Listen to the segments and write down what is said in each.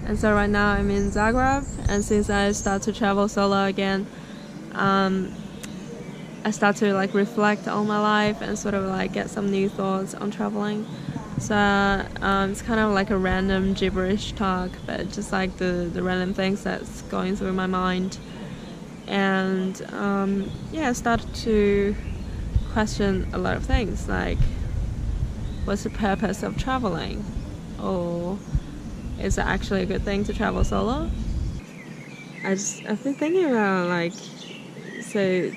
And so right now I'm in Zagreb, and since I start to travel solo again, I start to like reflect on my life and sort of like get some new thoughts on traveling. So it's kind of like a random gibberish talk, but just like the random things that's going through my mind. And I started to question a lot of things, like what's the purpose of traveling, or is it actually a good thing to travel solo? I've been thinking about like, so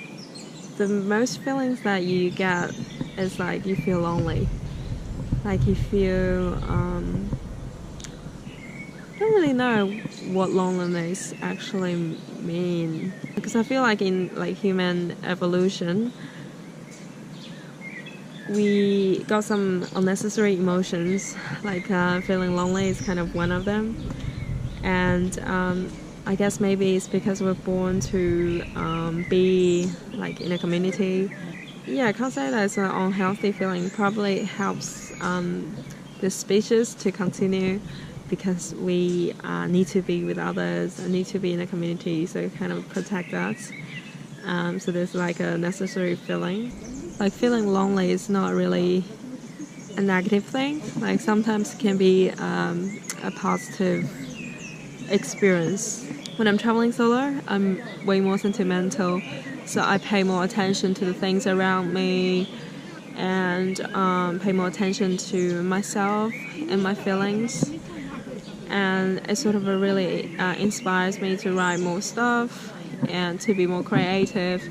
the most feelings that you get is like you feel lonely, like you feel I don't really know what loneliness actually mean, because I feel like in like human evolution we got some unnecessary emotions, like feeling lonely is kind of one of them. And I guess maybe it's because we're born to be like in a community. Yeah, I can't say that it's an unhealthy feeling. Probably helps the species to continue, because we need to be with others and need to be in a community, so it kind of protect us. So there's like a necessary feeling. Like feeling lonely is not really a negative thing. Like sometimes it can be a positive experience. When I'm traveling solo, I'm way more sentimental, so I pay more attention to the things around me and pay more attention to myself and my feelings. And it sort of really inspires me to write more stuff and to be more creative.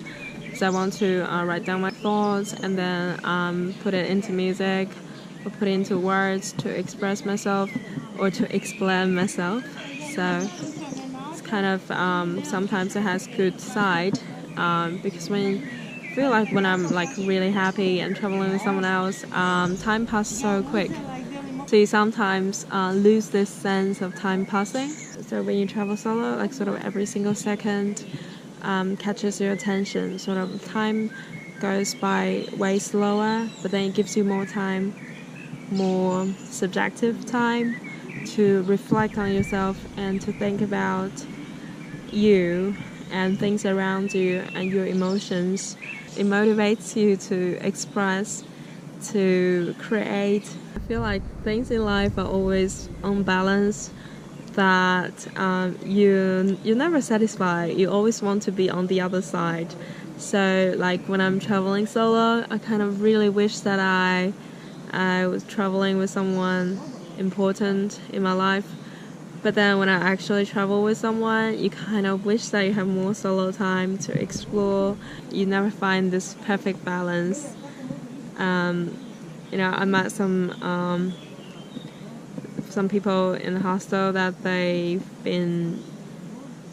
So I want to write down my thoughts and then put it into music or put it into words to express myself or to explain myself. So it's kind of sometimes it has good side, because I feel like when I'm like really happy and traveling with someone else, time passes so quick. So you sometimes lose this sense of time passing. So when you travel solo, like sort of every single second catches your attention. Sort of time goes by way slower, but then it gives you more time, more subjective time to reflect on yourself and to think about you and things around you and your emotions. It motivates you to express, to create. I feel like things in life are always unbalanced, that you're never satisfied. You always want to be on the other side. So like when I'm traveling solo, I kind of really wish that I was traveling with someone important in my life. But then when I actually travel with someone, you kind of wish that you have more solo time to explore. You never find this perfect balance. I met some people in the hostel that they've been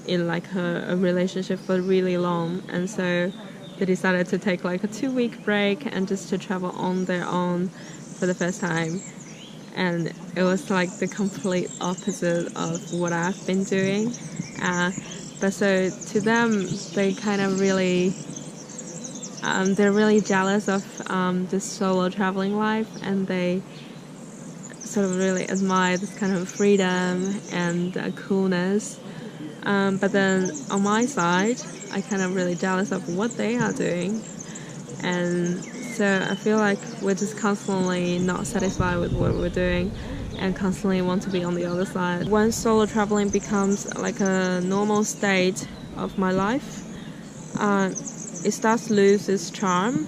in like a relationship for really long, and so they decided to take like a 2-week break and just to travel on their own for the first time. And it was like the complete opposite of what I've been doing. But so to them, they kind of really they're really jealous of this solo traveling life, and they sort of really admire this kind of freedom and coolness. But then on my side, I kind of really jealous of what they are doing. And so I feel like we're just constantly not satisfied with what we're doing and constantly want to be on the other side. When solo traveling becomes like a normal state of my life, it starts to lose its charm.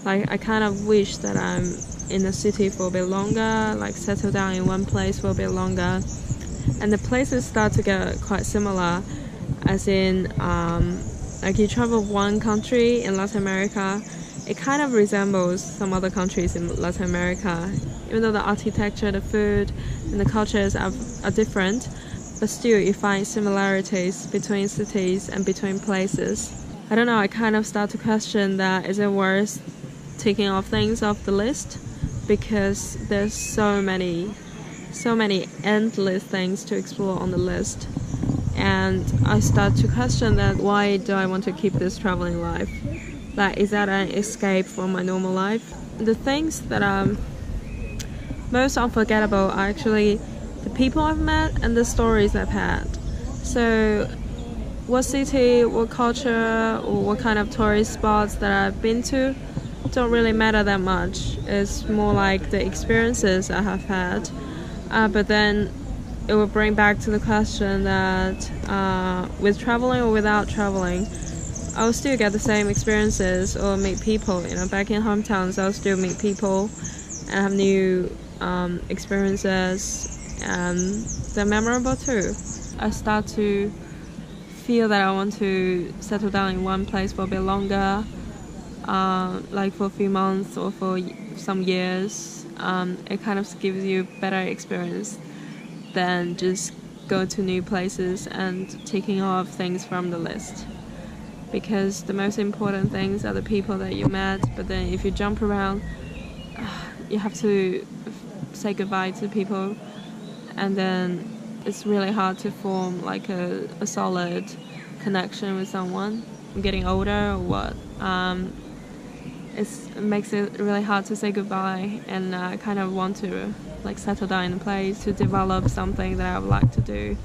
Like I kind of wish that I'm in a city for a bit longer, like settle down in one place for a bit longer. And the places start to get quite similar, as in like you travel one country in Latin America, it kind of resembles some other countries in Latin America, even though the architecture, the food and the cultures are different, but still you find similarities between cities and between places. I don't know, I kind of start to question that, is it worth taking off things off the list, because there's so many endless things to explore on the list. And I start to question that, why do I want to keep this traveling life? Like, is that an escape from my normal life? The things that are most unforgettable are actually the people I've met and the stories I've had. So what city, what culture, or what kind of tourist spots that I've been to don't really matter that much. It's more like the experiences I have had. But then it will bring back to the question that with traveling or without traveling, I'll still get the same experiences or meet people. Back in hometowns, I'll still meet people and have new experiences, and they're memorable too. I start to feel that I want to settle down in one place for a bit longer, like for a few months or for some years. It kind of gives you better experience than just go to new places and ticking off things from the list. Because the most important things are the people that you met, but then if you jump around, you have to say goodbye to people, and then it's really hard to form like a solid connection with someone. I'm getting older or what. It makes it really hard to say goodbye, and I kind of want to like settle down in a place to develop something that I would like to do,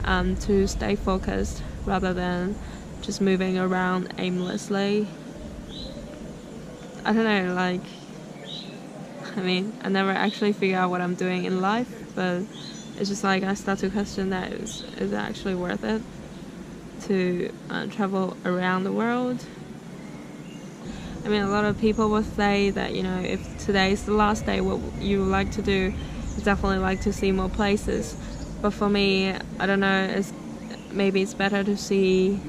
to stay focused rather than just moving around aimlessly. I don't know, like, I never actually figure out what I'm doing in life, but it's just like I start to question that is it actually worth it to travel around the world? A lot of people will say that, if today is the last day, what you would like to do is definitely like to see more places. But for me, I don't know, maybe it's better to see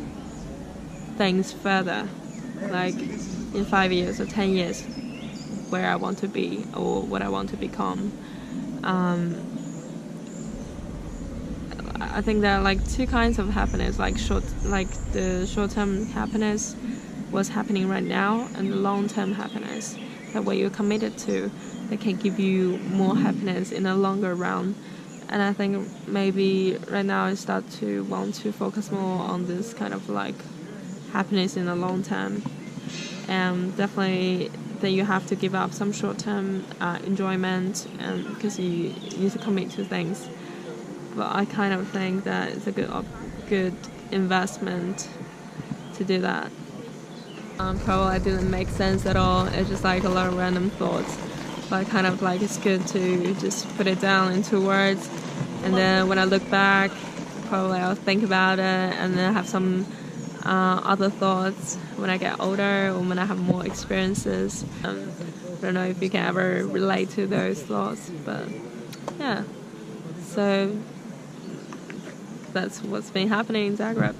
things further, like in 5 years or 10 years, where I want to be or what I want to become. I think there are like two kinds of happiness, like the short-term happiness, what's happening right now, and the long-term happiness, that what you're committed to, that can give you more happiness in the longer run. And I think maybe right now I start to want to focus more on this kind of like happiness in the long term. And definitely then you have to give up some short-term enjoyment, because you need to commit to things. But I kind of think that it's a good investment to do that. Probably didn't make sense at all. It's just like a lot of random thoughts. But kind of like it's good to just put it down into words. And then when I look back, probably I'll think about it and then have some other thoughts when I get older or when I have more experiences. I don't know if you can ever relate to those thoughts, but yeah. So that's what's been happening in Zagreb.